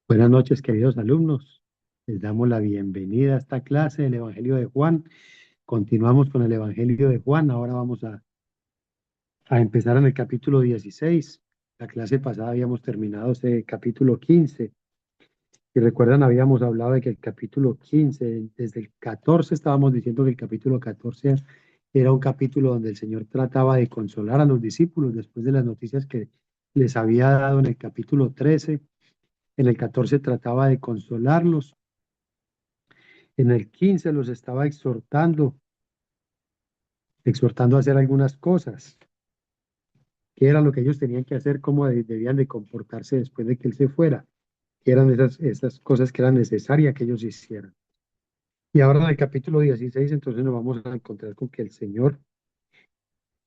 Buenas noches, queridos alumnos. Les damos la bienvenida a esta clase del Evangelio de Juan. Continuamos con el Evangelio de Juan. Ahora vamos a empezar en el capítulo 16. La clase pasada habíamos terminado ese capítulo 15. Si recuerdan, habíamos hablado de que el capítulo 15, desde el 14 estábamos diciendo que el capítulo 14 era un capítulo donde el Señor trataba de consolar a los discípulos después de las noticias que les había dado en el capítulo 13. En el 14 trataba de consolarlos. En el 15 los estaba exhortando a hacer algunas cosas, qué era lo que ellos tenían que hacer, cómo debían de comportarse después de que él se fuera, qué eran esas cosas que eran necesarias que ellos hicieran. Y ahora en el capítulo 16 entonces nos vamos a encontrar con que el Señor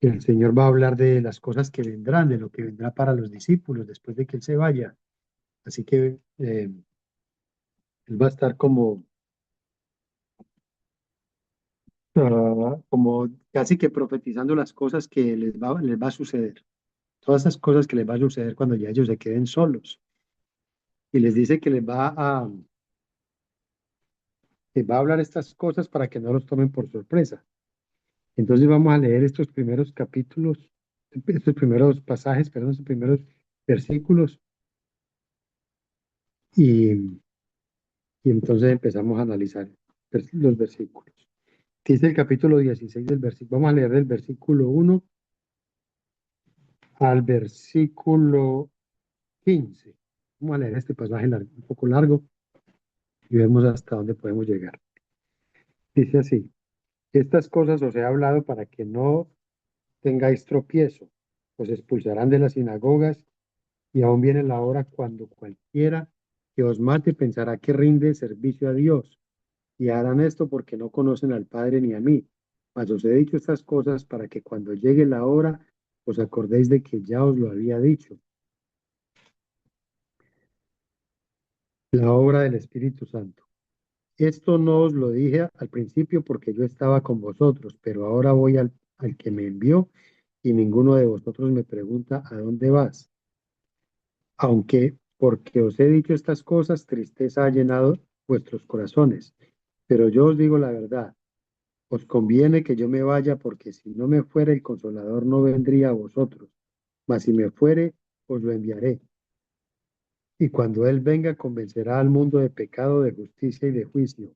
va a hablar de las cosas que vendrán, de lo que vendrá para los discípulos después de que él se vaya. Así que él va a estar como casi que profetizando las cosas que les va a suceder. Todas esas cosas que les va a suceder cuando ya ellos se queden solos. Y les dice que les va a hablar estas cosas para que no los tomen por sorpresa. Entonces vamos a leer estos primeros capítulos, estos primeros pasajes, perdón, estos primeros versículos y, y entonces empezamos a analizar los versículos. Dice el capítulo 16 del versículo, vamos a leer del versículo 1 al versículo 15. Vamos a leer este pasaje un poco largo y vemos hasta dónde podemos llegar. Dice así: estas cosas os he hablado para que no tengáis tropiezo, os expulsarán de las sinagogas, y aún viene la hora cuando cualquiera que os mate pensará que rinde servicio a Dios, y harán esto porque no conocen al Padre ni a mí. Mas os he dicho estas cosas para que cuando llegue la hora os acordéis de que ya os lo había dicho. La obra del Espíritu Santo. Esto no os lo dije al principio porque yo estaba con vosotros, pero ahora voy al que me envió y ninguno de vosotros me pregunta a dónde vas. Aunque porque os he dicho estas cosas, tristeza ha llenado vuestros corazones. Pero yo os digo la verdad, os conviene que yo me vaya, porque si no me fuere el Consolador no vendría a vosotros, mas si me fuere, os lo enviaré. Y cuando Él venga, convencerá al mundo de pecado, de justicia y de juicio.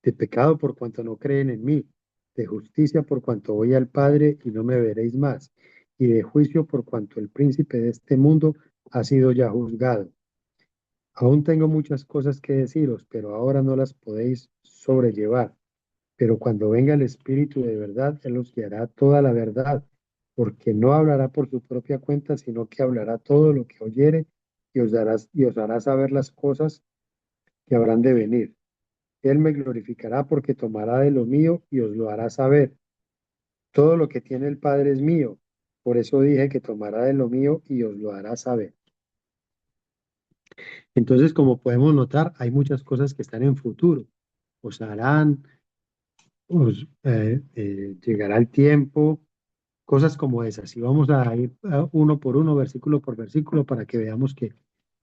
De pecado por cuanto no creen en mí, de justicia por cuanto voy al Padre y no me veréis más, y de juicio por cuanto el príncipe de este mundo ha sido ya juzgado. Aún tengo muchas cosas que deciros, pero ahora no las podéis sobrellevar. Pero cuando venga el Espíritu de verdad, Él os guiará a toda la verdad, porque no hablará por su propia cuenta, sino que hablará todo lo que oyere y os hará saber las cosas que habrán de venir. Él me glorificará porque tomará de lo mío y os lo hará saber. Todo lo que tiene el Padre es mío. Por eso dije que tomará de lo mío y os lo hará saber. Entonces, como podemos notar, hay muchas cosas que están en futuro. Os harán, llegará el tiempo, cosas como esas. Y vamos a ir uno por uno, versículo por versículo, para que veamos que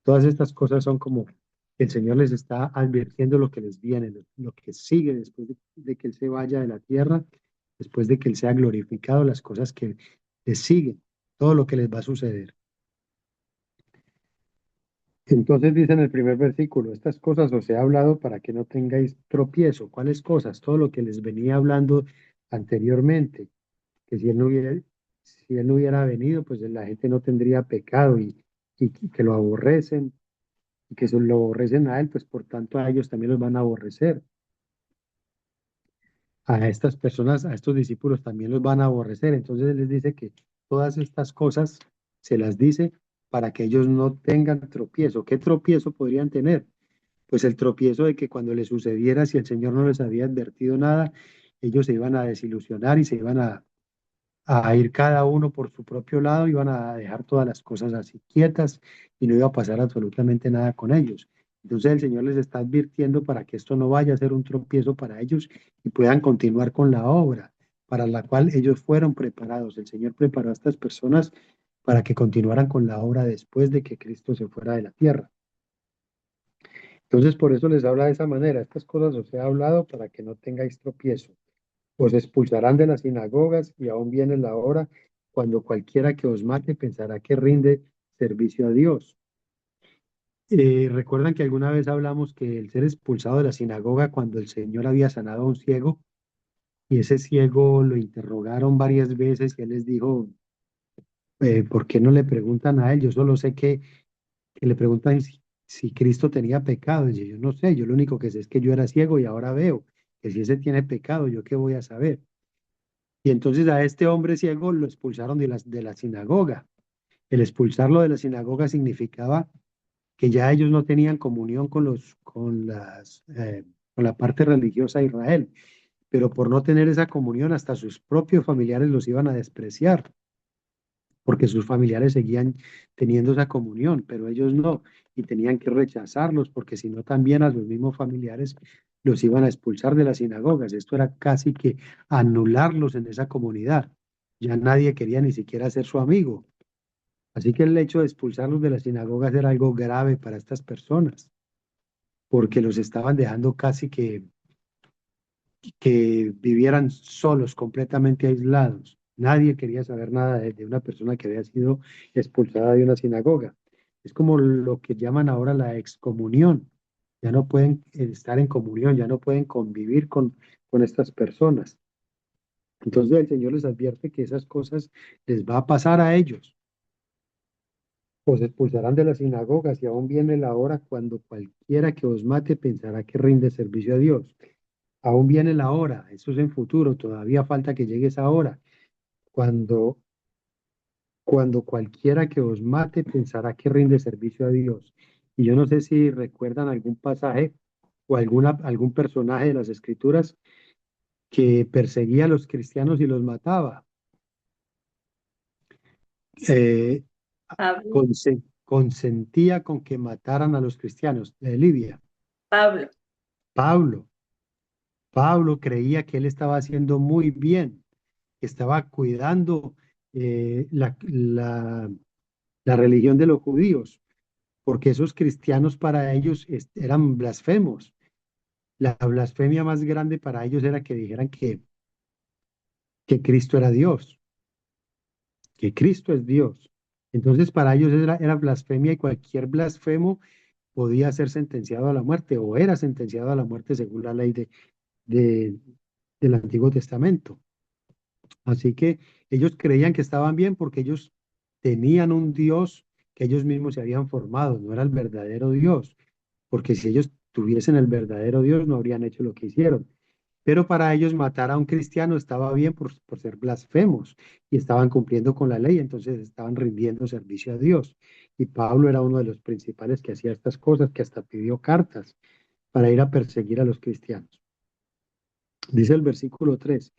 todas estas cosas son como el Señor les está advirtiendo lo que les viene, lo que sigue después de que Él se vaya de la tierra, después de que Él sea glorificado, las cosas que les siguen, todo lo que les va a suceder. Entonces dice en el primer versículo, estas cosas os he hablado para que no tengáis tropiezo. ¿Cuáles cosas? Todo lo que les venía hablando anteriormente, que si él no hubiera venido, pues la gente no tendría pecado y que lo aborrecen, y que se lo aborrecen a él, pues por tanto a ellos también los van a aborrecer. A estas personas, a estos discípulos también los van a aborrecer. Entonces él les dice que todas estas cosas se las dice para que ellos no tengan tropiezo. ¿Qué tropiezo podrían tener? Pues el tropiezo de que cuando les sucediera, si el Señor no les había advertido nada, ellos se iban a desilusionar y se iban a ir cada uno por su propio lado, iban a dejar todas las cosas así quietas y no iba a pasar absolutamente nada con ellos. Entonces el Señor les está advirtiendo para que esto no vaya a ser un tropiezo para ellos y puedan continuar con la obra para la cual ellos fueron preparados. El Señor preparó a estas personas para que continuaran con la obra después de que Cristo se fuera de la tierra. Entonces, por eso les habla de esa manera. Estas cosas os he hablado para que no tengáis tropiezo. Os expulsarán de las sinagogas y aún viene la hora cuando cualquiera que os mate pensará que rinde servicio a Dios. ¿Recuerdan que alguna vez hablamos que el ser expulsado de la sinagoga cuando el Señor había sanado a un ciego y ese ciego lo interrogaron varias veces y él les dijo, ¿por qué no le preguntan a él? Yo solo sé que le preguntan si Cristo tenía pecado. Y yo no sé, yo lo único que sé es que yo era ciego y ahora veo que si ese tiene pecado, ¿yo qué voy a saber? Y entonces a este hombre ciego lo expulsaron de la sinagoga. El expulsarlo de la sinagoga significaba que ya ellos no tenían comunión con la parte religiosa de Israel, pero por no tener esa comunión hasta sus propios familiares los iban a despreciar, porque sus familiares seguían teniendo esa comunión, pero ellos no, y tenían que rechazarlos, porque si no también a sus mismos familiares los iban a expulsar de las sinagogas. Esto era casi que anularlos en esa comunidad. Ya nadie quería ni siquiera ser su amigo. Así que el hecho de expulsarlos de las sinagogas era algo grave para estas personas, porque los estaban dejando casi que vivieran solos, completamente aislados. Nadie quería saber nada de una persona que había sido expulsada de una sinagoga. Es como lo que llaman ahora la excomunión. Ya no pueden estar en comunión, ya no pueden convivir con estas personas. Entonces el Señor les advierte que esas cosas les va a pasar a ellos. Os expulsarán de las sinagogas y aún viene la hora cuando cualquiera que os mate pensará que rinde servicio a Dios. Aún viene la hora, eso es en futuro, todavía falta que llegue esa hora, cuando, cuando cualquiera que os mate pensará que rinde servicio a Dios. Y yo no sé si recuerdan algún pasaje o algún personaje de las Escrituras que perseguía a los cristianos y los mataba. Eh, Pablo, consentía con que mataran a los cristianos. Libia, Pablo, Pablo. Pablo creía que él estaba haciendo muy bien, que estaba cuidando la religión de los judíos, porque esos cristianos para ellos eran blasfemos. La blasfemia más grande para ellos era que dijeran que Cristo era Dios, que Cristo es Dios. Entonces para ellos era blasfemia y cualquier blasfemo podía ser sentenciado a la muerte o era sentenciado a la muerte según la ley de- del Antiguo Testamento. Así que ellos creían que estaban bien porque ellos tenían un Dios que ellos mismos se habían formado, no era el verdadero Dios, porque si ellos tuviesen el verdadero Dios no habrían hecho lo que hicieron. Pero para ellos matar a un cristiano estaba bien por ser blasfemos y estaban cumpliendo con la ley, entonces estaban rindiendo servicio a Dios. Y Pablo era uno de los principales que hacía estas cosas, que hasta pidió cartas para ir a perseguir a los cristianos. Dice el versículo 3: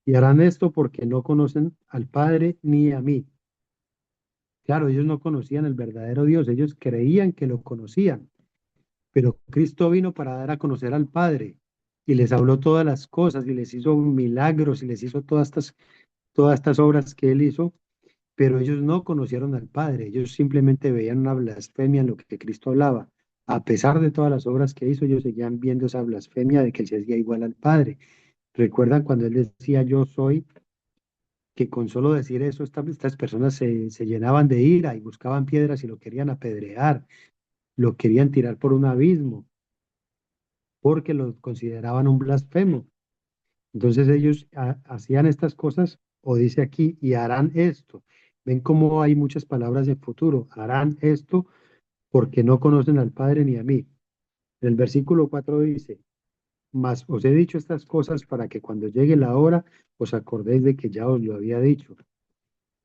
y harán esto porque no conocen al Padre ni a mí. Claro, ellos no conocían el verdadero Dios, ellos creían que lo conocían, pero Cristo vino para dar a conocer al Padre y les habló todas las cosas y les hizo milagros y les hizo todas estas obras que Él hizo, pero ellos no conocieron al Padre, ellos simplemente veían una blasfemia en lo que Cristo hablaba. A pesar de todas las obras que hizo, ellos seguían viendo esa blasfemia de que Él se hacía igual al Padre. ¿Recuerdan cuando Él decía yo soy? Que con solo decir eso, estas personas se llenaban de ira y buscaban piedras y lo querían apedrear, lo querían tirar por un abismo, porque lo consideraban un blasfemo. Entonces ellos hacían estas cosas, o dice aquí, y harán esto. Ven cómo hay muchas palabras en futuro. Harán esto porque no conocen al Padre ni a mí. El versículo 4 dice, mas os he dicho estas cosas para que cuando llegue la hora os acordéis de que ya os lo había dicho.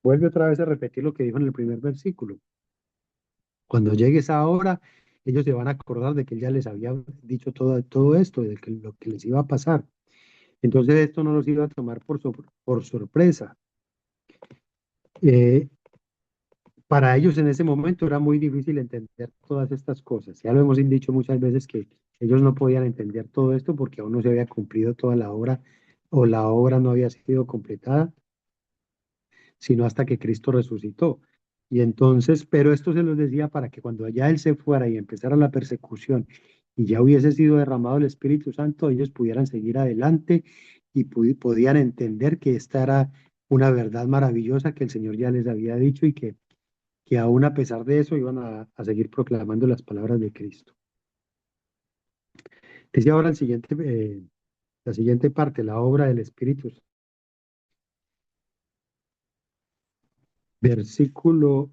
Vuelve otra vez a repetir lo que dijo en el primer versículo. Cuando llegue esa hora, ellos se van a acordar de que él ya les había dicho todo esto, de que lo que les iba a pasar. Entonces esto no los iba a tomar por sorpresa. Eh, para ellos en ese momento era muy difícil entender todas estas cosas. Ya lo hemos dicho muchas veces que ellos no podían entender todo esto porque aún no se había cumplido toda la obra o la obra no había sido completada, sino hasta que Cristo resucitó. Y entonces, pero esto se los decía para que cuando allá él se fuera y empezara la persecución y ya hubiese sido derramado el Espíritu Santo, ellos pudieran seguir adelante y podían entender que esta era una verdad maravillosa que el Señor ya les había dicho y que aún a pesar de eso iban a seguir proclamando las palabras de Cristo. Dice ahora la siguiente parte, la obra del Espíritu. Versículo,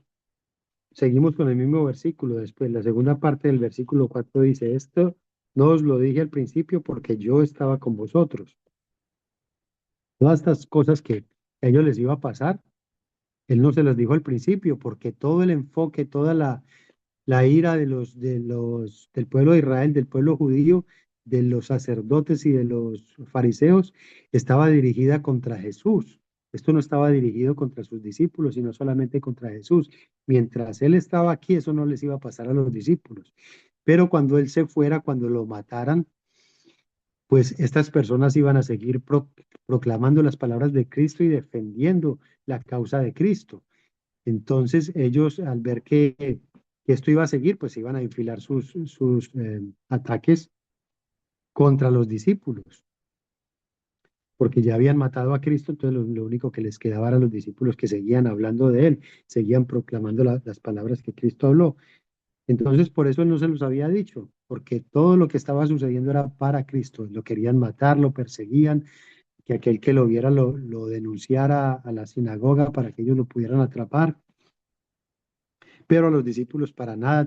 seguimos con el mismo versículo después. La segunda parte del versículo 4 dice, esto no os lo dije al principio porque yo estaba con vosotros. Todas estas cosas que a ellos les iba a pasar, él no se las dijo al principio porque todo el enfoque, toda la ira del pueblo de Israel, del pueblo judío, de los sacerdotes y de los fariseos, estaba dirigida contra Jesús. Esto no estaba dirigido contra sus discípulos, sino solamente contra Jesús. Mientras él estaba aquí, eso no les iba a pasar a los discípulos. Pero cuando él se fuera, cuando lo mataran, pues estas personas iban a seguir proclamando las palabras de Cristo y defendiendo la causa de Cristo. Entonces ellos al ver que esto iba a seguir, pues iban a enfilar sus ataques contra los discípulos, porque ya habían matado a Cristo, entonces lo único que les quedaba eran los discípulos que seguían hablando de él, seguían proclamando las palabras que Cristo habló. Entonces por eso él no se los había dicho, porque todo lo que estaba sucediendo era para Cristo, lo querían matar, lo perseguían, que aquel que lo viera lo denunciara a la sinagoga para que ellos lo pudieran atrapar. Pero los discípulos para nada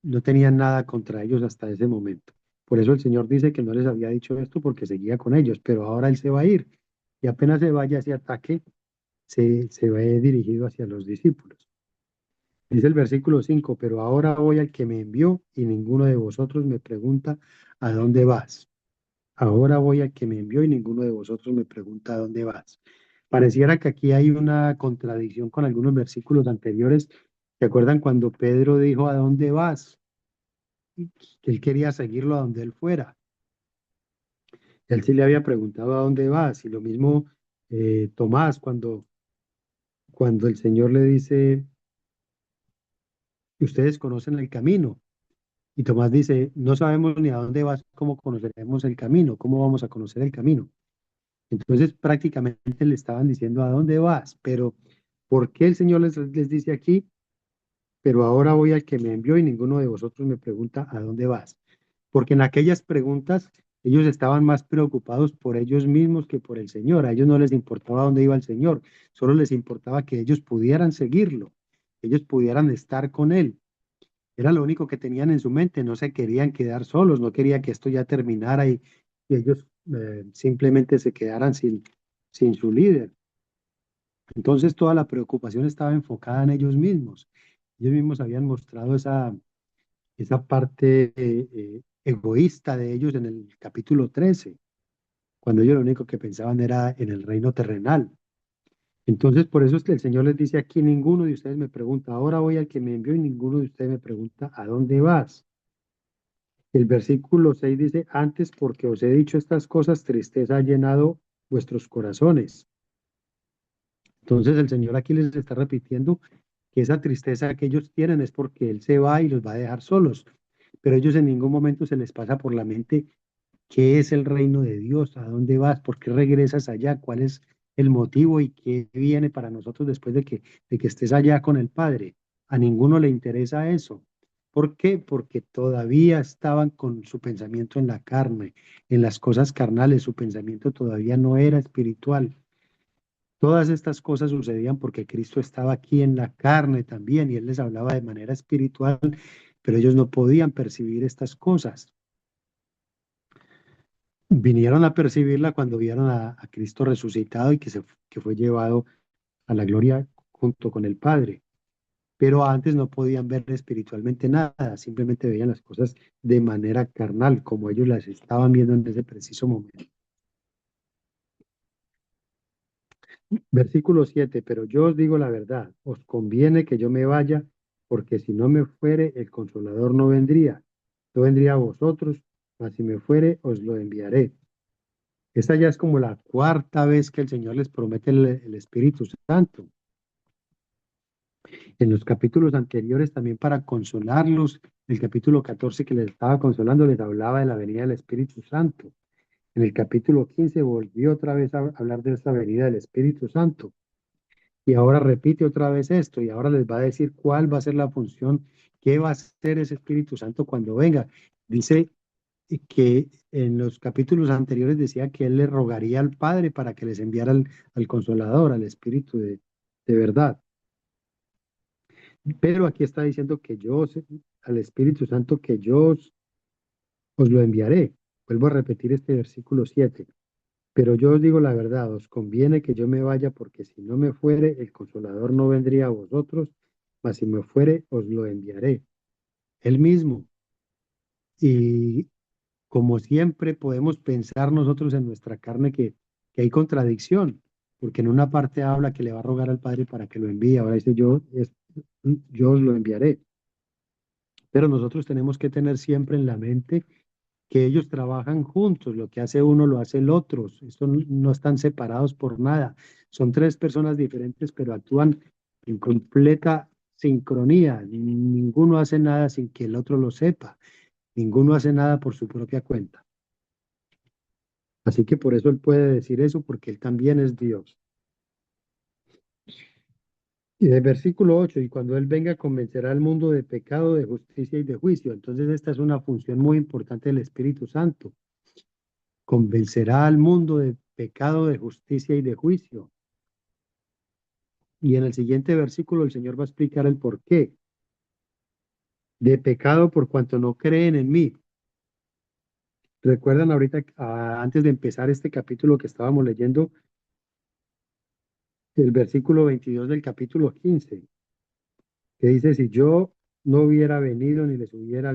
no tenían nada contra ellos hasta ese momento. Por eso el Señor dice que no les había dicho esto porque seguía con ellos, pero ahora Él se va a ir y apenas se vaya ese ataque, se ve dirigido hacia los discípulos. Dice el versículo 5, pero ahora voy al que me envió y ninguno de vosotros me pregunta a dónde vas. Ahora voy al que me envió y ninguno de vosotros me pregunta a dónde vas. Pareciera que aquí hay una contradicción con algunos versículos anteriores. ¿Se acuerdan cuando Pedro dijo, ¿a dónde vas? Y que él quería seguirlo a donde él fuera. Él sí le había preguntado a dónde vas. Y lo mismo Tomás, cuando el Señor le dice, ustedes conocen el camino. Y Tomás dice, no sabemos ni a dónde vas, ¿cómo conoceremos el camino? ¿Cómo vamos a conocer el camino? Entonces prácticamente le estaban diciendo a dónde vas, pero ¿por qué el Señor les dice aquí? Pero ahora voy al que me envió y ninguno de vosotros me pregunta a dónde vas. Porque en aquellas preguntas ellos estaban más preocupados por ellos mismos que por el Señor. A ellos no les importaba dónde iba el Señor, solo les importaba que ellos pudieran seguirlo, que ellos pudieran estar con Él. Era lo único que tenían en su mente, no se querían quedar solos, no querían que esto ya terminara y ellos simplemente se quedaran sin su líder. Entonces toda la preocupación estaba enfocada en ellos mismos. Ellos mismos habían mostrado esa parte egoísta de ellos en el capítulo 13, cuando ellos lo único que pensaban era en el reino terrenal. Entonces, por eso es que el Señor les dice aquí, ninguno de ustedes me pregunta, ahora voy al que me envió y ninguno de ustedes me pregunta, ¿a dónde vas? El versículo 6 dice, antes porque os he dicho estas cosas, tristeza ha llenado vuestros corazones. Entonces el Señor aquí les está repitiendo que esa tristeza que ellos tienen es porque Él se va y los va a dejar solos, pero ellos en ningún momento se les pasa por la mente qué es el reino de Dios, a dónde vas, por qué regresas allá, cuál es el motivo y qué viene para nosotros después de que estés allá con el Padre. A ninguno le interesa eso. ¿Por qué? Porque todavía estaban con su pensamiento en la carne, en las cosas carnales, su pensamiento todavía no era espiritual. Todas estas cosas sucedían porque Cristo estaba aquí en la carne también y Él les hablaba de manera espiritual, pero ellos no podían percibir estas cosas. Vinieron a percibirla cuando vieron a Cristo resucitado y que fue llevado a la gloria junto con el Padre. Pero antes no podían ver espiritualmente nada, simplemente veían las cosas de manera carnal, como ellos las estaban viendo en ese preciso momento. Versículo 7, pero yo os digo la verdad, os conviene que yo me vaya, porque si no me fuere, el Consolador no vendría. No vendría a vosotros, mas si me fuere, os lo enviaré. Esta ya es como la cuarta vez que el Señor les promete el Espíritu Santo. En los capítulos anteriores también para consolarlos, el capítulo 14 que les estaba consolando les hablaba de la venida del Espíritu Santo. En el capítulo 15 volvió otra vez a hablar de esta venida del Espíritu Santo. Y ahora repite otra vez esto y ahora les va a decir cuál va a ser la función, qué va a hacer ese Espíritu Santo cuando venga. Dice que en los capítulos anteriores decía que él le rogaría al Padre para que les enviara al Consolador, al Espíritu de verdad. Pero aquí está diciendo que al Espíritu Santo, que yo os lo enviaré. Vuelvo a repetir este versículo 7. Pero yo os digo la verdad, os conviene que yo me vaya, porque si no me fuere, el Consolador no vendría a vosotros, mas si me fuere, os lo enviaré. Él mismo. Y como siempre podemos pensar nosotros en nuestra carne que hay contradicción, porque en una parte habla que le va a rogar al Padre para que lo envíe, ahora dice yo os lo enviaré. Pero nosotros tenemos que tener siempre en la mente que ellos trabajan juntos, lo que hace uno lo hace el otro, esto no están separados por nada, son tres personas diferentes, pero actúan en completa sincronía, ninguno hace nada sin que el otro lo sepa, ninguno hace nada por su propia cuenta. Así que por eso él puede decir eso, porque él también es Dios. Y del versículo 8, y cuando él venga convencerá al mundo de pecado, de justicia y de juicio. Entonces esta es una función muy importante del Espíritu Santo. Convencerá al mundo de pecado, de justicia y de juicio. Y en el siguiente versículo el Señor va a explicar el por qué. De pecado por cuanto no creen en mí. Recuerdan ahorita, antes de empezar este capítulo que estábamos leyendo, el versículo 22 del capítulo 15, que dice, si yo no hubiera venido ni les hubiera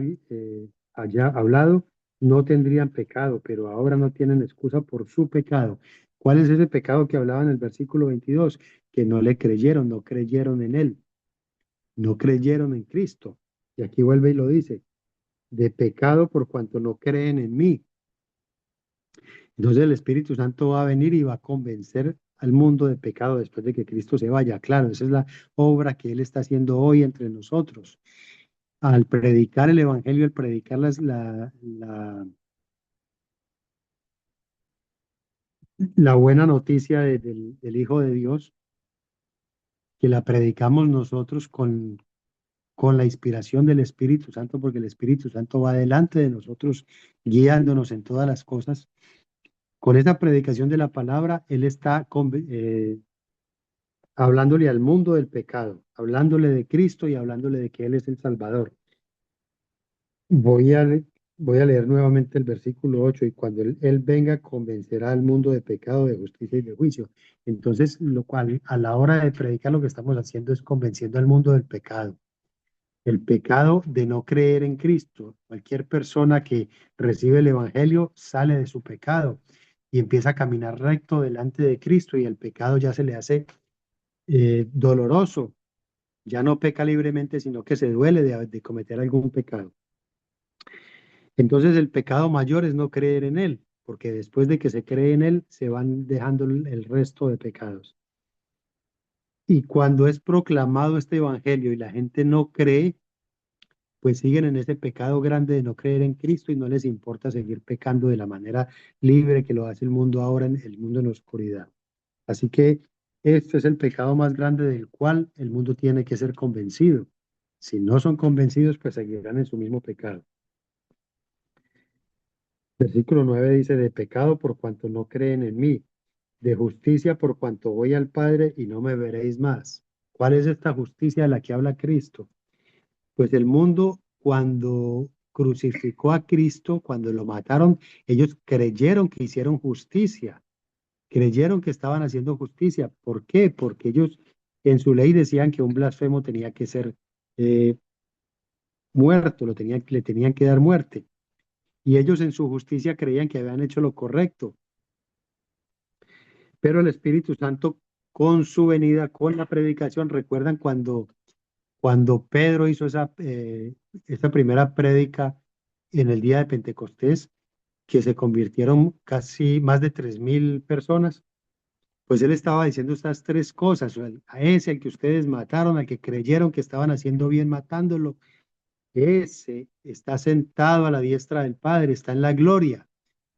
allá hablado, no tendrían pecado, pero ahora no tienen excusa por su pecado. ¿Cuál es ese pecado que hablaba en el versículo 22? Que no le creyeron, no creyeron en él, no creyeron en Cristo. Y aquí vuelve y lo dice, de pecado por cuanto no creen en mí. Entonces el Espíritu Santo va a venir y va a convencer al mundo de pecado después de que Cristo se vaya. Claro, esa es la obra que Él está haciendo hoy entre nosotros. Al predicar el Evangelio, al predicar la buena noticia del Hijo de Dios, que la predicamos nosotros con la inspiración del Espíritu Santo, porque el Espíritu Santo va delante de nosotros, guiándonos en todas las cosas. Con esa predicación de la palabra, Él está hablándole al mundo del pecado, hablándole de Cristo y hablándole de que Él es el Salvador. Voy a, le- voy a leer nuevamente el versículo 8 y cuando él venga convencerá al mundo de pecado, de justicia y de juicio. Entonces, lo cual a la hora de predicar lo que estamos haciendo es convenciendo al mundo del pecado. El pecado de no creer en Cristo. Cualquier persona que recibe el Evangelio sale de su pecado y empieza a caminar recto delante de Cristo y el pecado ya se le hace doloroso. Ya no peca libremente, sino que se duele de cometer algún pecado. Entonces el pecado mayor es no creer en Él, porque después de que se cree en Él, se van dejando el resto de pecados. Y cuando es proclamado este evangelio y la gente no cree, pues siguen en ese pecado grande de no creer en Cristo y no les importa seguir pecando de la manera libre que lo hace el mundo ahora, en el mundo en oscuridad. Así que este es el pecado más grande del cual el mundo tiene que ser convencido. Si no son convencidos, pues seguirán en su mismo pecado. Versículo 9 dice, de pecado por cuanto no creen en mí, de justicia por cuanto voy al Padre y no me veréis más. ¿Cuál es esta justicia de la que habla Cristo? Pues el mundo cuando crucificó a Cristo, cuando lo mataron, ellos creyeron que hicieron justicia, creyeron que estaban haciendo justicia. ¿Por qué? Porque ellos en su ley decían que un blasfemo tenía que ser eh, muerto, le tenían que dar muerte. Y ellos en su justicia creían que habían hecho lo correcto. Pero el Espíritu Santo, con su venida, con la predicación, recuerdan cuando Pedro hizo esa primera prédica en el día de Pentecostés, que se convirtieron casi más de 3.000 personas. Pues él estaba diciendo estas tres cosas: a ese al que ustedes mataron, al que creyeron que estaban haciendo bien matándolo, ese está sentado a la diestra del Padre, está en la gloria.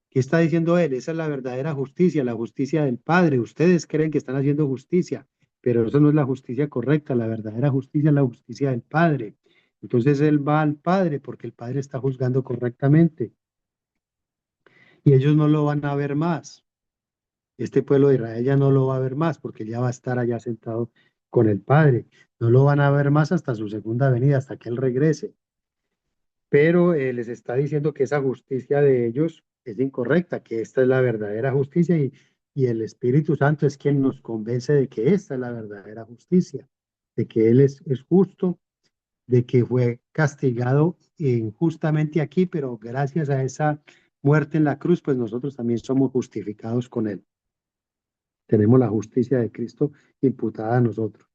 ¿Qué está diciendo él? Esa es la verdadera justicia, la justicia del Padre. Ustedes creen que están haciendo justicia, pero eso no es la justicia correcta. La verdadera justicia es la justicia del Padre. Entonces él va al Padre porque el Padre está juzgando correctamente y ellos no lo van a ver más. Este pueblo de Israel ya no lo va a ver más porque ya va a estar allá sentado con el Padre. No lo van a ver más hasta su segunda venida, hasta que Él regrese. Pero les está diciendo que esa justicia de ellos es incorrecta, que esta es la verdadera justicia y el Espíritu Santo es quien nos convence de que esta es la verdadera justicia, de que Él es justo, de que fue castigado injustamente aquí, pero gracias a esa muerte en la cruz, pues nosotros también somos justificados con Él. Tenemos la justicia de Cristo imputada a nosotros.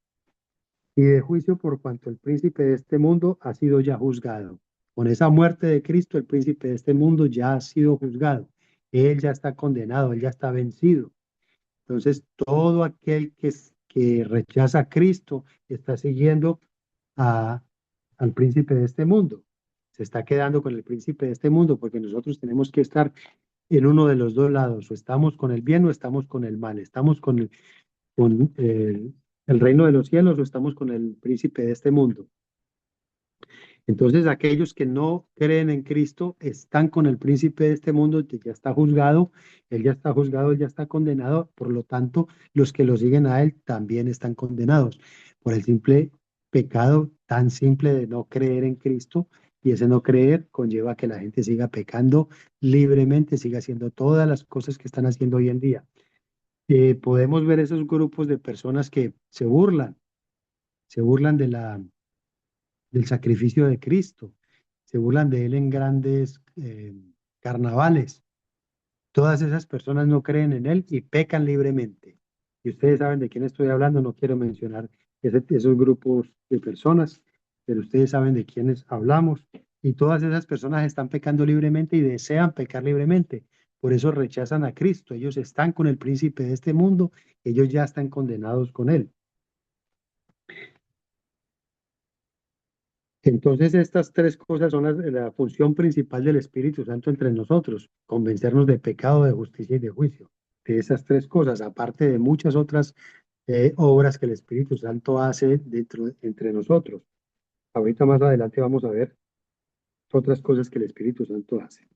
Y de juicio por cuanto el príncipe de este mundo ha sido ya juzgado. Con esa muerte de Cristo, el príncipe de este mundo ya ha sido juzgado. Él ya está condenado, él ya está vencido. Entonces, todo aquel que rechaza a Cristo está siguiendo a, al príncipe de este mundo. Se está quedando con el príncipe de este mundo porque nosotros tenemos que estar en uno de los dos lados. O estamos con el bien o estamos con el mal. Estamos con el reino de los cielos o estamos con el príncipe de este mundo. Entonces, aquellos que no creen en Cristo están con el príncipe de este mundo que ya está juzgado, él ya está juzgado, él ya está condenado, por lo tanto, los que lo siguen a él también están condenados por el simple pecado tan simple de no creer en Cristo, y ese no creer conlleva que la gente siga pecando libremente, siga haciendo todas las cosas que están haciendo hoy en día. Podemos ver esos grupos de personas que se burlan del sacrificio de Cristo, se burlan de él en grandes carnavales. Todas esas personas no creen en él y pecan libremente. Y ustedes saben de quién estoy hablando, no quiero mencionar esos grupos de personas, pero ustedes saben de quiénes hablamos. Y todas esas personas están pecando libremente y desean pecar libremente. Por eso rechazan a Cristo. Ellos están con el príncipe de este mundo, ellos ya están condenados con él. Entonces, estas tres cosas son la función principal del Espíritu Santo entre nosotros: convencernos de pecado, de justicia y de juicio. De esas tres cosas, aparte de muchas otras obras que el Espíritu Santo hace entre nosotros. Ahorita más adelante vamos a ver otras cosas que el Espíritu Santo hace.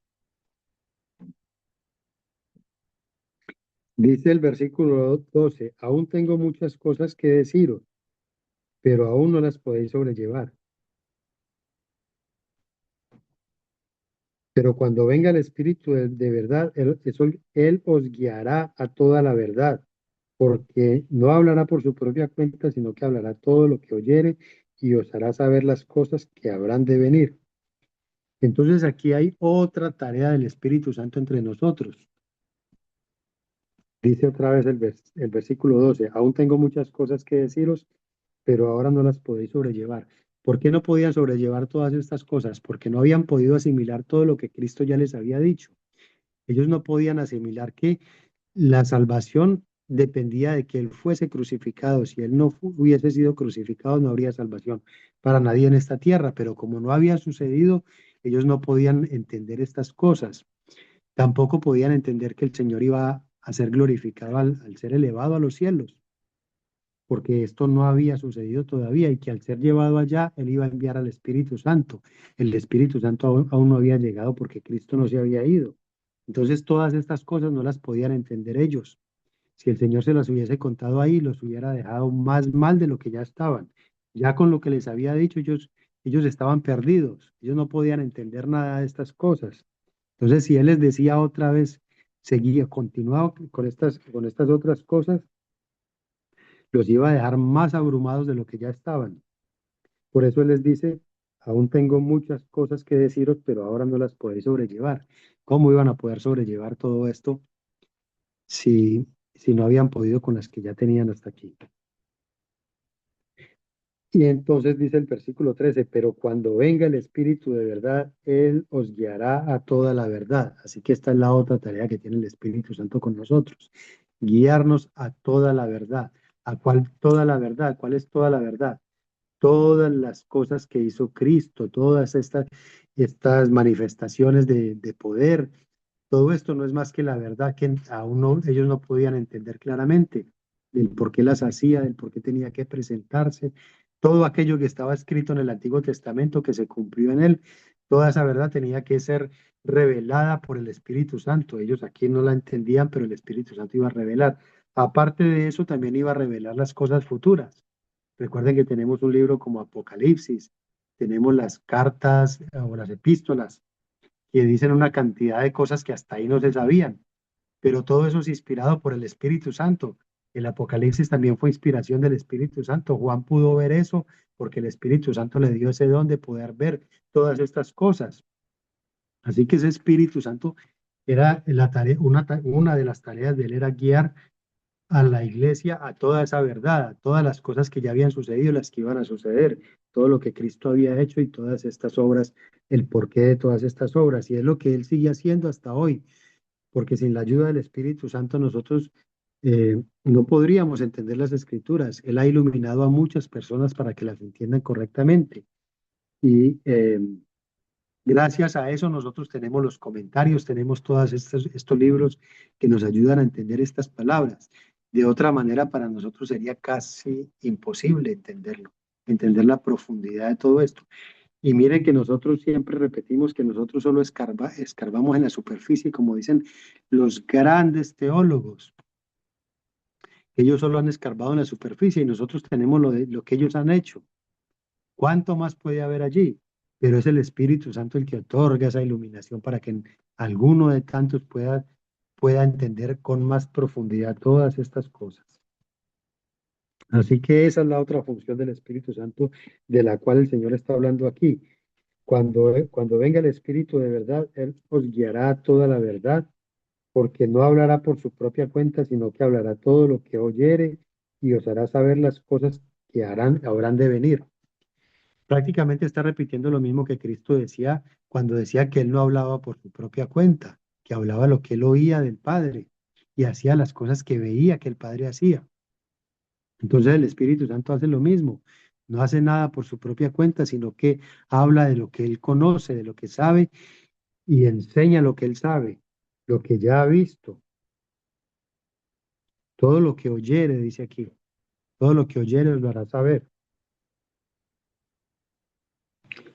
Dice el versículo 12: aún tengo muchas cosas que deciros, pero aún no las podéis sobrellevar. Pero cuando venga el Espíritu de verdad, él os guiará a toda la verdad, porque no hablará por su propia cuenta, sino que hablará todo lo que oyere y os hará saber las cosas que habrán de venir. Entonces aquí hay otra tarea del Espíritu Santo entre nosotros. Dice otra vez el versículo 12: aún tengo muchas cosas que deciros, pero ahora no las podéis sobrellevar. ¿Por qué no podían sobrellevar todas estas cosas? Porque no habían podido asimilar todo lo que Cristo ya les había dicho. Ellos no podían asimilar que la salvación dependía de que Él fuese crucificado. Si Él no hubiese sido crucificado, no habría salvación para nadie en esta tierra. Pero como no había sucedido, ellos no podían entender estas cosas. Tampoco podían entender que el Señor iba a ser glorificado al ser elevado a los cielos, porque esto no había sucedido todavía y que al ser llevado allá, Él iba a enviar al Espíritu Santo. El Espíritu Santo aún no había llegado porque Cristo no se había ido. Entonces todas estas cosas no las podían entender ellos. Si el Señor se las hubiese contado ahí, los hubiera dejado más mal de lo que ya estaban. Ya con lo que les había dicho, ellos estaban perdidos. Ellos no podían entender nada de estas cosas. Entonces, si Él les decía otra vez, seguía, continuaba con estas otras cosas, los iba a dejar más abrumados de lo que ya estaban. Por eso Él les dice: aún tengo muchas cosas que deciros, pero ahora no las podéis sobrellevar. ¿Cómo iban a poder sobrellevar todo esto si, si no habían podido con las que ya tenían hasta aquí? Y entonces dice el versículo 13: pero cuando venga el Espíritu de verdad, Él os guiará a toda la verdad. Así que esta es la otra tarea que tiene el Espíritu Santo con nosotros: guiarnos a toda la verdad. ¿A cuál toda la verdad? ¿Cuál es toda la verdad? Todas las cosas que hizo Cristo, todas estas manifestaciones de poder, todo esto no es más que la verdad que aún ellos no podían entender claramente, del por qué las hacía, del por qué tenía que presentarse, todo aquello que estaba escrito en el Antiguo Testamento que se cumplió en él, toda esa verdad tenía que ser revelada por el Espíritu Santo. Ellos aquí no la entendían, pero el Espíritu Santo iba a revelar. Aparte de eso, también iba a revelar las cosas futuras. Recuerden que tenemos un libro como Apocalipsis, tenemos las cartas o las epístolas que dicen una cantidad de cosas que hasta ahí no se sabían, pero todo eso es inspirado por el Espíritu Santo. El Apocalipsis también fue inspiración del Espíritu Santo. Juan pudo ver eso porque el Espíritu Santo le dio ese don de poder ver todas estas cosas. Así que ese Espíritu Santo era la tarea, una de las tareas de él era guiar a la iglesia a toda esa verdad, a todas las cosas que ya habían sucedido, las que iban a suceder, todo lo que Cristo había hecho y todas estas obras, el porqué de todas estas obras. Y es lo que Él sigue haciendo hasta hoy, porque sin la ayuda del Espíritu Santo nosotros no podríamos entender las Escrituras. Él ha iluminado a muchas personas para que las entiendan correctamente. Y gracias a eso nosotros tenemos los comentarios, tenemos todos estos libros que nos ayudan a entender estas palabras. De otra manera, para nosotros sería casi imposible entenderlo, entender la profundidad de todo esto. Y miren que nosotros siempre repetimos que nosotros solo escarbamos en la superficie, como dicen los grandes teólogos. Ellos solo han escarbado en la superficie y nosotros tenemos lo que ellos han hecho. ¿Cuánto más puede haber allí? Pero es el Espíritu Santo el que otorga esa iluminación para que alguno de tantos pueda entender con más profundidad todas estas cosas. Así que esa es la otra función del Espíritu Santo de la cual el Señor está hablando aquí. Cuando venga el Espíritu de verdad, Él os guiará a toda la verdad, porque no hablará por su propia cuenta, sino que hablará todo lo que oyere y os hará saber las cosas que habrán de venir. Prácticamente está repitiendo lo mismo que Cristo decía cuando decía que él no hablaba por su propia cuenta, que hablaba lo que él oía del Padre y hacía las cosas que veía que el Padre hacía. Entonces el Espíritu Santo hace lo mismo, no hace nada por su propia cuenta, sino que habla de lo que él conoce, de lo que sabe y enseña lo que él sabe, lo que ya ha visto, todo lo que oyere, dice aquí, todo lo que oyere os lo hará saber.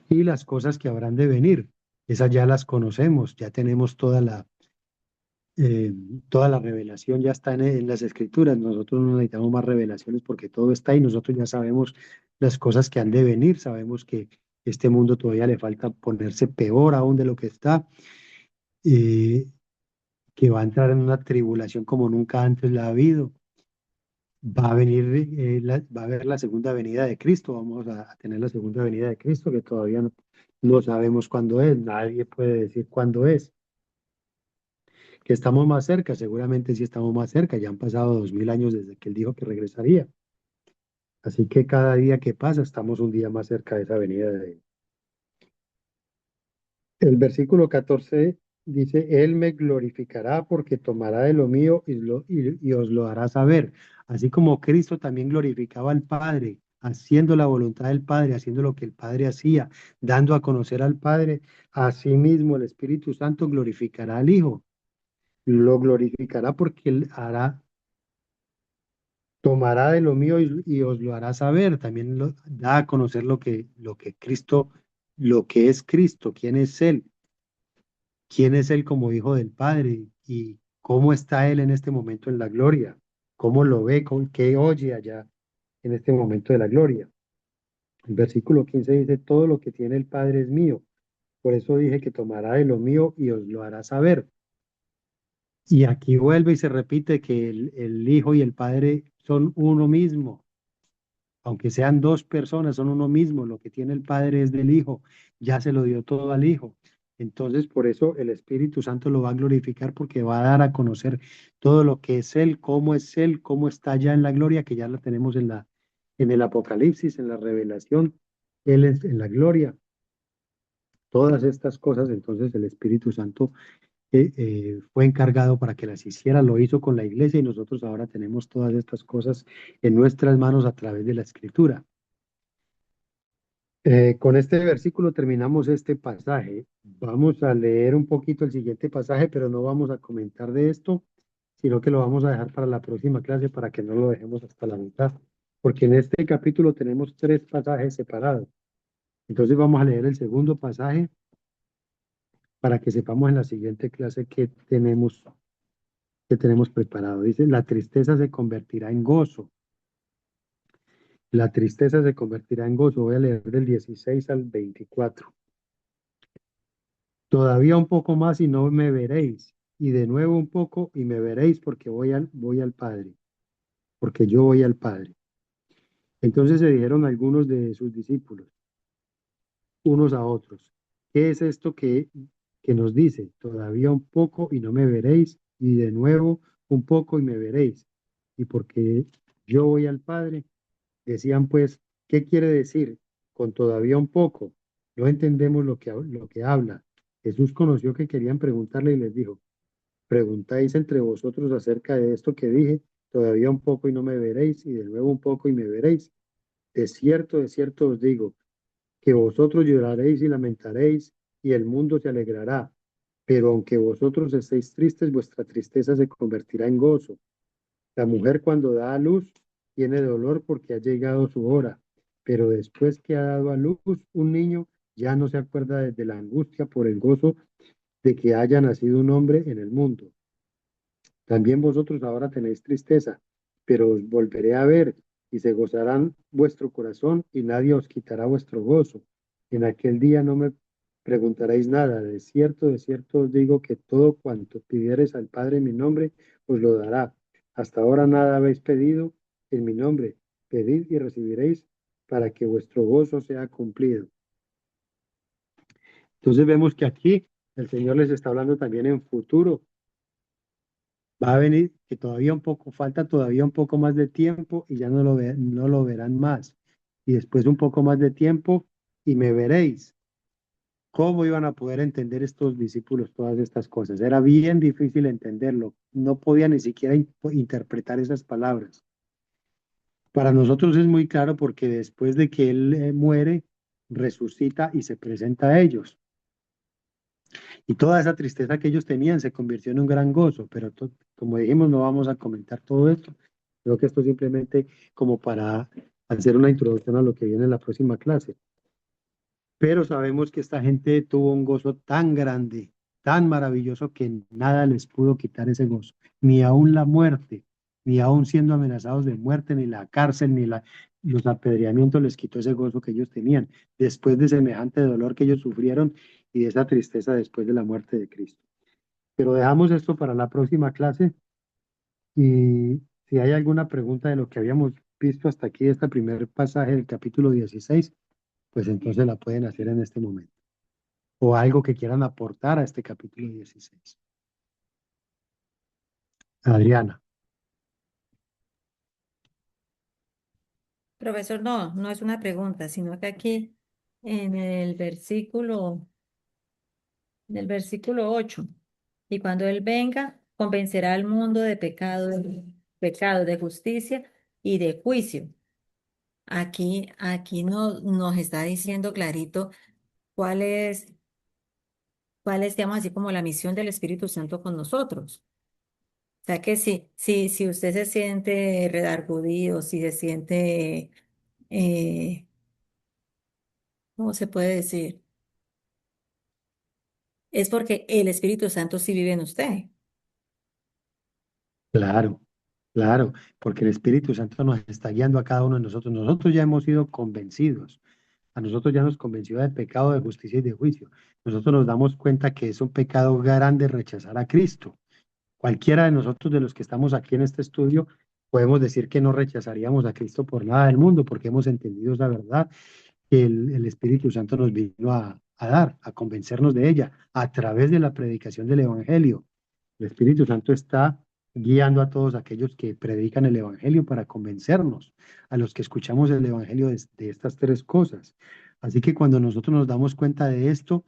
Y las cosas que habrán de venir, esas ya las conocemos, ya tenemos eh, toda la revelación ya está en las escrituras. Nosotros no necesitamos más revelaciones porque todo está ahí. Nosotros ya sabemos las cosas que han de venir. Sabemos que este mundo todavía le falta ponerse peor aún de lo que está, eh, que va a entrar en una tribulación como nunca antes la ha habido. Va a venir, va a haber la segunda venida de Cristo. Vamos a tener la segunda venida de Cristo que todavía no sabemos cuándo es. Nadie puede decir cuándo es. Que estamos más cerca, seguramente sí estamos más cerca, ya han pasado 2000 años desde que él dijo que regresaría. Así que cada día que pasa estamos un día más cerca de esa venida de él. El versículo 14 dice, Él me glorificará porque tomará de lo mío y os lo hará saber. Así como Cristo también glorificaba al Padre, haciendo la voluntad del Padre, haciendo lo que el Padre hacía, dando a conocer al Padre, asimismo el Espíritu Santo glorificará al Hijo. Lo glorificará porque Él tomará de lo mío y os lo hará saber. También da a conocer lo que Cristo, lo que es Cristo, quién es Él como Hijo del Padre y cómo está Él en este momento en la gloria, cómo lo ve, qué oye allá en este momento de la gloria. El versículo 15 dice, todo lo que tiene el Padre es mío. Por eso dije que tomará de lo mío y os lo hará saber. Y aquí vuelve y se repite que el Hijo y el Padre son uno mismo. Aunque sean dos personas, son uno mismo, lo que tiene el Padre es del Hijo, ya se lo dio todo al Hijo. Entonces, por eso el Espíritu Santo lo va a glorificar porque va a dar a conocer todo lo que es Él, cómo está ya en la gloria, que ya la tenemos en el Apocalipsis, en la revelación, Él es en la gloria. Todas estas cosas, entonces el Espíritu Santo fue encargado para que las hiciera, lo hizo con la iglesia y nosotros ahora tenemos todas estas cosas en nuestras manos a través de la escritura. Con este versículo terminamos este pasaje. Vamos a leer un poquito el siguiente pasaje, pero no vamos a comentar de esto, sino que lo vamos a dejar para la próxima clase para que no lo dejemos hasta la mitad, porque en este capítulo tenemos tres pasajes separados. Entonces vamos a leer el segundo pasaje para que sepamos en la siguiente clase qué tenemos preparado. Dice, la tristeza se convertirá en gozo. La tristeza se convertirá en gozo. Voy a leer del 16 al 24. Todavía un poco más y no me veréis. Y de nuevo un poco y me veréis porque voy al Padre. Porque yo voy al Padre. Entonces se dijeron algunos de sus discípulos, unos a otros, ¿qué es esto que nos dice? Todavía un poco y no me veréis. Y de nuevo un poco y me veréis. Y porque yo voy al Padre. Decían pues, ¿qué quiere decir? Con todavía un poco. No entendemos lo que habla. Jesús conoció que querían preguntarle y les dijo, preguntáis entre vosotros acerca de esto que dije, todavía un poco y no me veréis, y de nuevo un poco y me veréis. De cierto os digo, que vosotros lloraréis y lamentaréis, y el mundo se alegrará. Pero aunque vosotros estéis tristes, vuestra tristeza se convertirá en gozo. La mujer cuando da a luz tiene dolor porque ha llegado su hora, pero después que ha dado a luz un niño, ya no se acuerda de la angustia por el gozo de que haya nacido un hombre en el mundo. También vosotros ahora tenéis tristeza, pero os volveré a ver y se gozarán vuestro corazón y nadie os quitará vuestro gozo. En aquel día no me preguntaréis nada. De cierto os digo que todo cuanto pidiereis al Padre en mi nombre, os lo dará. Hasta ahora nada habéis pedido en mi nombre. Pedid y recibiréis para que vuestro gozo sea cumplido. Entonces vemos que aquí el Señor les está hablando también en futuro. Va a venir, que todavía un poco, falta todavía un poco más de tiempo y ya no lo verán más. Y después un poco más de tiempo y me veréis. ¿Cómo iban a poder entender estos discípulos todas estas cosas? Era bien difícil entenderlo. No podía ni siquiera interpretar esas palabras. Para nosotros es muy claro porque después de que Él muere, resucita y se presenta a ellos. Y toda esa tristeza que ellos tenían se convirtió en un gran gozo, pero como dijimos, no vamos a comentar todo esto. Creo que esto simplemente como para hacer una introducción a lo que viene en la próxima clase. Pero sabemos que esta gente tuvo un gozo tan grande, tan maravilloso, que nada les pudo quitar ese gozo, ni aún la muerte, ni aún siendo amenazados de muerte, ni la cárcel, los apedreamientos les quitó ese gozo que ellos tenían, después de semejante dolor que ellos sufrieron y de esa tristeza después de la muerte de Cristo. Pero dejamos esto para la próxima clase y si hay alguna pregunta de lo que habíamos visto hasta aquí, este primer pasaje del capítulo 16, pues entonces la pueden hacer en este momento. O algo que quieran aportar a este capítulo 16. Adriana. Profesor, no, no es una pregunta, sino que aquí en el versículo 8, y cuando Él venga, convencerá al mundo de pecado, de justicia y de juicio. Aquí nos está diciendo clarito cuál es, digamos así, como la misión del Espíritu Santo con nosotros. O sea que si usted se siente redargudido, si se siente, eh, ¿cómo se puede decir? Es porque el Espíritu Santo sí vive en usted. Claro, claro, porque el Espíritu Santo nos está guiando a cada uno de nosotros. Nosotros ya hemos sido convencidos. A nosotros ya nos convenció de pecado, de justicia y de juicio. Nosotros nos damos cuenta que es un pecado grande rechazar a Cristo. Cualquiera de nosotros, de los que estamos aquí en este estudio, podemos decir que no rechazaríamos a Cristo por nada del mundo, porque hemos entendido esa verdad que el Espíritu Santo nos vino a dar, a convencernos de ella, a través de la predicación del Evangelio. El Espíritu Santo está guiando a todos aquellos que predican el Evangelio para convencernos, a los que escuchamos el Evangelio de estas tres cosas. Así que cuando nosotros nos damos cuenta de esto,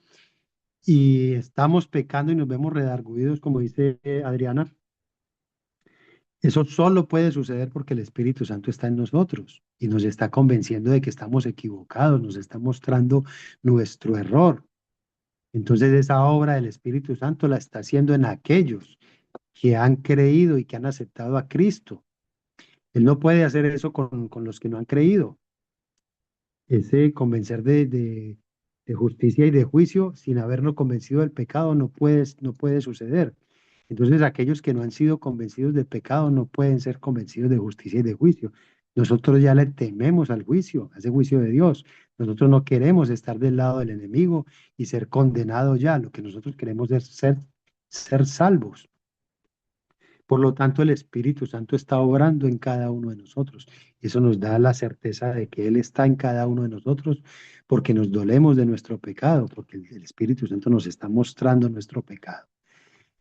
y estamos pecando y nos vemos redarguidos, como dice Adriana, eso solo puede suceder porque el Espíritu Santo está en nosotros y nos está convenciendo de que estamos equivocados, nos está mostrando nuestro error. Entonces esa obra del Espíritu Santo la está haciendo en aquellos que han creído y que han aceptado a Cristo. Él no puede hacer eso con los que no han creído. Ese convencer de justicia y de juicio sin habernos convencido del pecado no puede suceder. Entonces aquellos que no han sido convencidos del pecado no pueden ser convencidos de justicia y de juicio. Nosotros ya le tememos al juicio, a ese juicio de Dios. Nosotros no queremos estar del lado del enemigo y ser condenados ya. Lo que nosotros queremos es ser salvos. Por lo tanto, el Espíritu Santo está obrando en cada uno de nosotros. Eso nos da la certeza de que Él está en cada uno de nosotros porque nos dolemos de nuestro pecado, porque el Espíritu Santo nos está mostrando nuestro pecado.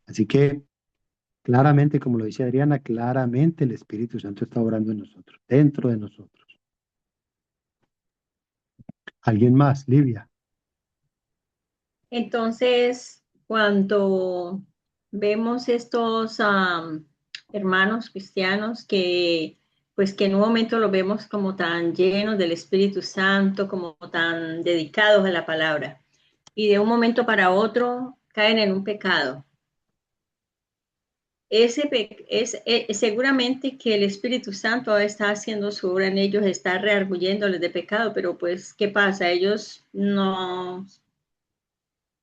Así que claramente, como lo dice Adriana, claramente el Espíritu Santo está obrando en nosotros, dentro de nosotros. ¿Alguien más? Livia. Entonces, cuando vemos estos hermanos cristianos que, pues que en un momento los vemos como tan llenos del Espíritu Santo, como tan dedicados a la palabra, y de un momento para otro caen en un pecado. Seguramente que el Espíritu Santo está haciendo su obra en ellos, está rearguyéndoles de pecado, pero pues, ¿qué pasa? Ellos no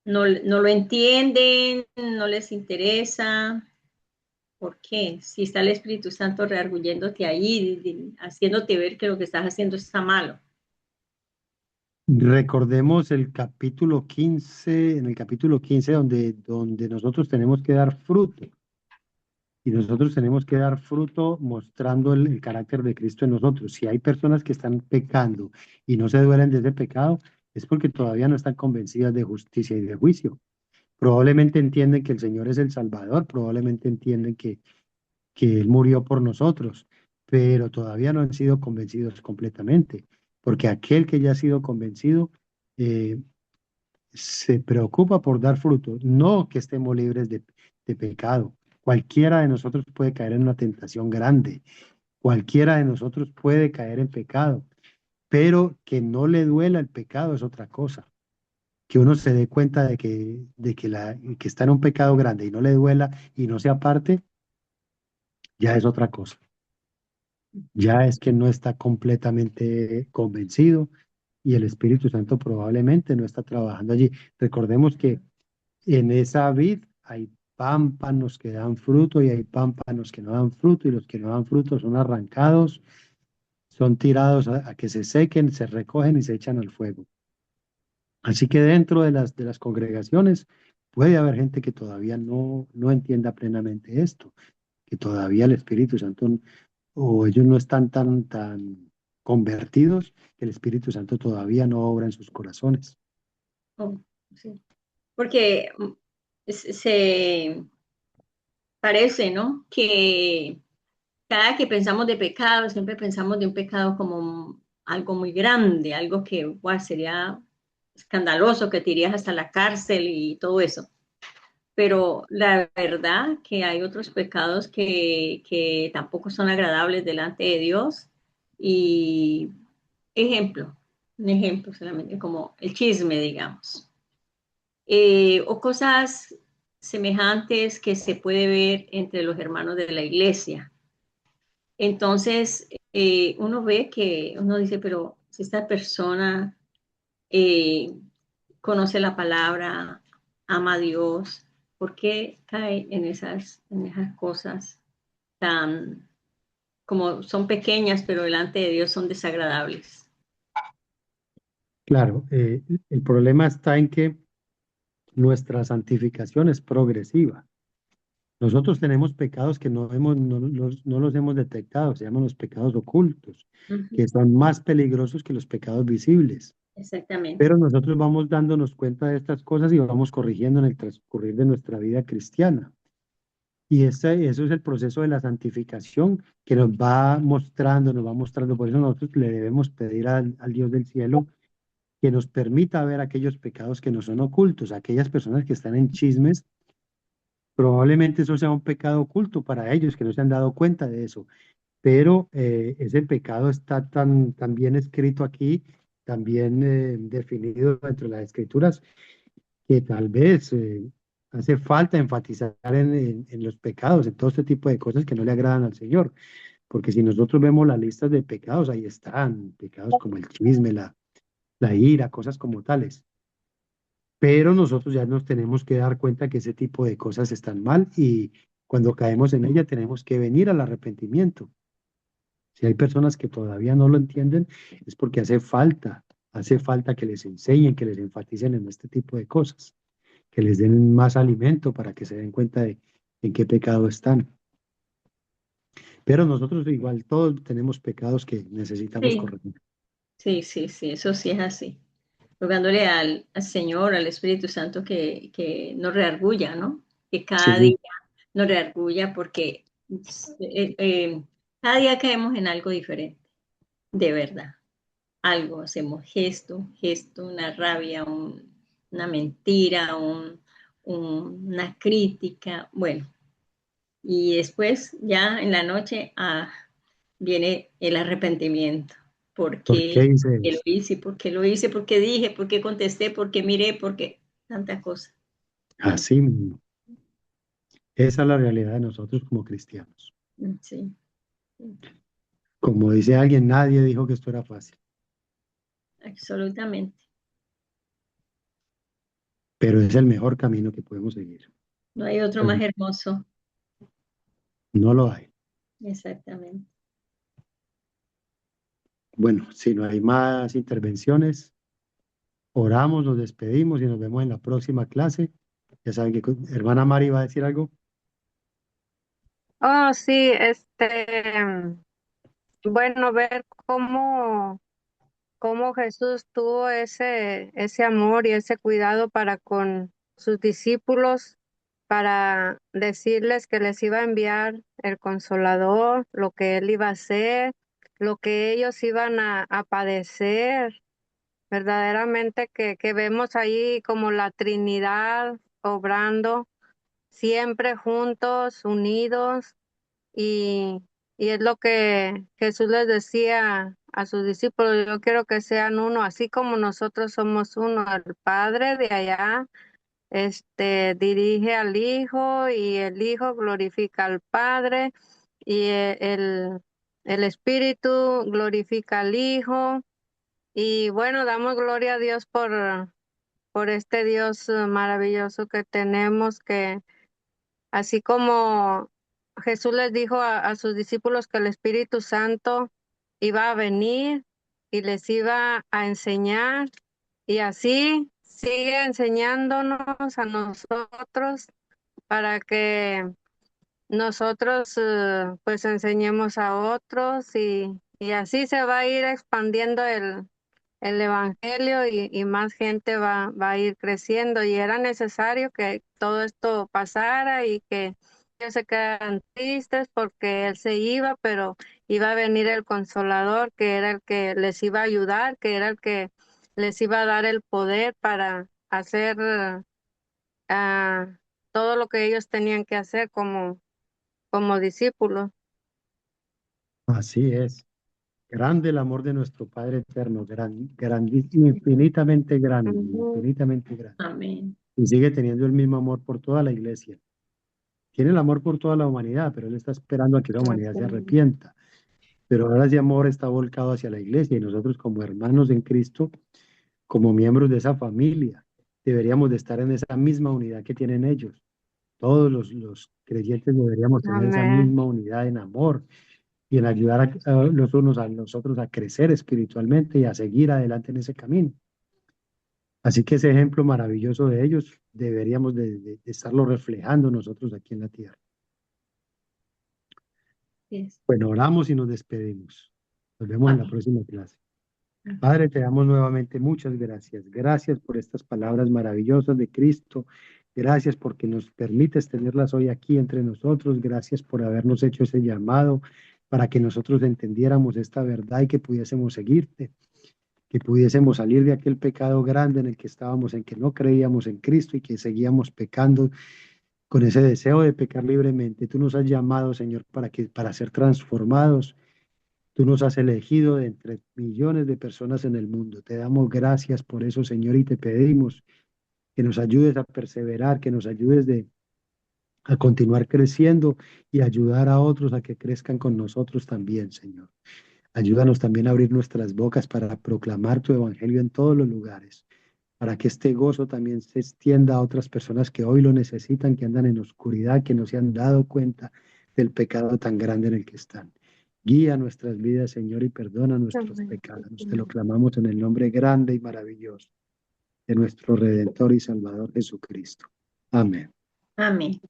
lo entienden, no les interesa. ¿Por qué? Si está el Espíritu Santo rearguyéndote ahí, haciéndote ver que lo que estás haciendo está malo. Recordemos el capítulo 15, en el capítulo 15 donde nosotros tenemos que dar fruto. Y nosotros tenemos que dar fruto mostrando el carácter de Cristo en nosotros. Si hay personas que están pecando y no se duelen de ese pecado, es porque todavía no están convencidas de justicia y de juicio. Probablemente entienden que el Señor es el Salvador, probablemente entienden que Él murió por nosotros, pero todavía no han sido convencidos completamente, porque aquel que ya ha sido convencido eh, se preocupa por dar fruto, no que estemos libres de pecado. Cualquiera de nosotros puede caer en una tentación grande, cualquiera de nosotros puede caer en pecado, pero que no le duela el pecado es otra cosa. Que uno se dé cuenta que está en un pecado grande y no le duela y no se aparte, ya es otra cosa. Ya es que no está completamente convencido y el Espíritu Santo probablemente no está trabajando allí. Recordemos que en esa vid hay pámpanos que dan fruto y hay pámpanos que no dan fruto y los que no dan fruto son arrancados, son tirados a que se sequen, se recogen y se echan al fuego. Así que dentro de las congregaciones puede haber gente que todavía no entienda plenamente esto, que todavía el Espíritu Santo o ellos no están tan convertidos, que el Espíritu Santo todavía no obra en sus corazones. Oh, sí. Porque se parece, ¿no? Que cada que pensamos de pecado, siempre pensamos de un pecado como algo muy grande, algo que guau, sería escandaloso, que te irías hasta la cárcel y todo eso. Pero la verdad que hay otros pecados que tampoco son agradables delante de Dios. Y ejemplo, un ejemplo solamente, como el chisme, digamos. O cosas semejantes que se puede ver entre los hermanos de la iglesia. Entonces, uno ve que uno dice, pero si esta persona eh, conoce la palabra, ama a Dios, ¿por qué cae en esas cosas tan, como son pequeñas, pero delante de Dios son desagradables? Claro, el problema está en que nuestra santificación es progresiva. Nosotros tenemos pecados que no los hemos detectado, se llaman los pecados ocultos, Ujú, que son más peligrosos que los pecados visibles. exactamente. Pero nosotros vamos dándonos cuenta de estas cosas y vamos corrigiendo en el transcurrir de nuestra vida cristiana. Y eso es el proceso de la santificación que nos va mostrando. Por eso nosotros le debemos pedir al Dios del cielo que nos permita ver aquellos pecados que nos son ocultos. Aquellas personas que están en chismes, probablemente eso sea un pecado oculto para ellos, que no se han dado cuenta de eso. Pero ese pecado está tan bien escrito aquí, tan bien definido dentro de las escrituras, que tal vez hace falta enfatizar en los pecados, en todo este tipo de cosas que no le agradan al Señor. Porque si nosotros vemos las listas de pecados, ahí están pecados como el chisme, la ira, cosas como tales. Pero nosotros ya nos tenemos que dar cuenta que ese tipo de cosas están mal y cuando caemos en ella tenemos que venir al arrepentimiento. Si hay personas que todavía no lo entienden, es porque hace falta que les enseñen, que les enfaticen en este tipo de cosas, que les den más alimento para que se den cuenta de en qué pecado están. Pero nosotros igual todos tenemos pecados que necesitamos Sí, corregir. sí, sí, sí, eso sí es así. Rogándole al Señor, al Espíritu Santo, que nos reargulla, ¿no? Que cada día Sí, nos reargulla porque cada día caemos en algo diferente, de verdad. Algo, hacemos gesto, una rabia, una mentira, una crítica, bueno, y después ya en la noche viene el arrepentimiento. ¿Por ¿por qué qué? dice ¿Por qué lo eso? hice? ¿Por qué lo hice? ¿Por qué dije? ¿Por qué contesté? ¿Por qué miré? ¿Por qué? Tanta cosa. Tanta- Así mismo. Esa es la realidad de nosotros como cristianos. Sí, Como dice alguien, nadie dijo que esto era fácil, absolutamente. pero es el mejor camino que podemos seguir. No hay otro más hermoso. No lo hay. Exactamente. Bueno, si no hay más intervenciones, oramos, nos despedimos y nos vemos en la próxima clase. Ya saben que hermana Mari va a decir algo. Oh, sí, bueno, ver cómo Jesús tuvo ese amor y ese cuidado para con sus discípulos, para decirles que les iba a enviar el Consolador, lo que él iba a hacer, lo que ellos iban a padecer, verdaderamente que vemos ahí como la Trinidad obrando siempre juntos, unidos y, y es lo que Jesús les decía a sus discípulos, yo quiero que sean uno, así como nosotros somos uno. El Padre de allá, dirige al Hijo y el Hijo glorifica al Padre y el Espíritu glorifica al Hijo. Y bueno, damos gloria a Dios por este Dios maravilloso que tenemos, que así como Jesús les dijo a sus discípulos que el Espíritu Santo iba a venir y les iba a enseñar, y así sigue enseñándonos a nosotros para que nosotros pues enseñemos a otros y así se va a ir expandiendo el evangelio y más gente va a ir creciendo y era necesario que todo esto pasara y que ellos se quedaran tristes porque él se iba, pero iba a venir el Consolador, que era el que les iba a ayudar, que era el que les iba a dar el poder para hacer ah, todo lo que ellos tenían que hacer como discípulos. Así es. Grande el amor de nuestro Padre eterno, infinitamente grande, Ujú. infinitamente grande. Amén. Y sigue teniendo el mismo amor por toda la iglesia. Tiene el amor por toda la humanidad, pero Él está esperando a que la humanidad se Ujú. arrepienta. Pero ahora ese amor está volcado hacia la iglesia y nosotros como hermanos en Cristo, como miembros de esa familia, deberíamos de estar en esa misma unidad que tienen ellos. Todos los creyentes deberíamos tener esa Amén. misma unidad en amor y en ayudar a los unos a los otros a crecer espiritualmente y a seguir adelante en ese camino. Así que ese ejemplo maravilloso de ellos deberíamos de estarlo reflejando nosotros aquí en la tierra. Yes. Bueno, oramos y nos despedimos. Nos vemos en la Amén. próxima clase. Padre, te damos nuevamente muchas gracias. Gracias por estas palabras maravillosas de Cristo. Gracias porque nos permites tenerlas hoy aquí entre nosotros. Gracias por habernos hecho ese llamado para que nosotros entendiéramos esta verdad y que pudiésemos seguirte. que pudiésemos salir de aquel pecado grande en el que estábamos, en que no creíamos en Cristo y que seguíamos pecando con ese deseo de pecar libremente. Tú nos has llamado, Señor, para ser transformados. Tú nos has elegido de entre millones de personas en el mundo. Te damos gracias por eso, Señor, y te pedimos que nos ayudes a perseverar, que nos ayudes a continuar creciendo y ayudar a otros a que crezcan con nosotros también, Señor. Ayúdanos también a abrir nuestras bocas para proclamar tu evangelio en todos los lugares, para que este gozo también se extienda a otras personas que hoy lo necesitan, que andan en oscuridad, que no se han dado cuenta del pecado tan grande en el que están. Guía nuestras vidas, Señor, y perdona nuestros Amén. pecados. Te lo clamamos en el nombre grande y maravilloso de nuestro Redentor y Salvador Jesucristo. Amén. Amén.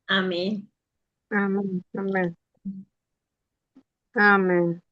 Amén. Amén. Amén. Amén.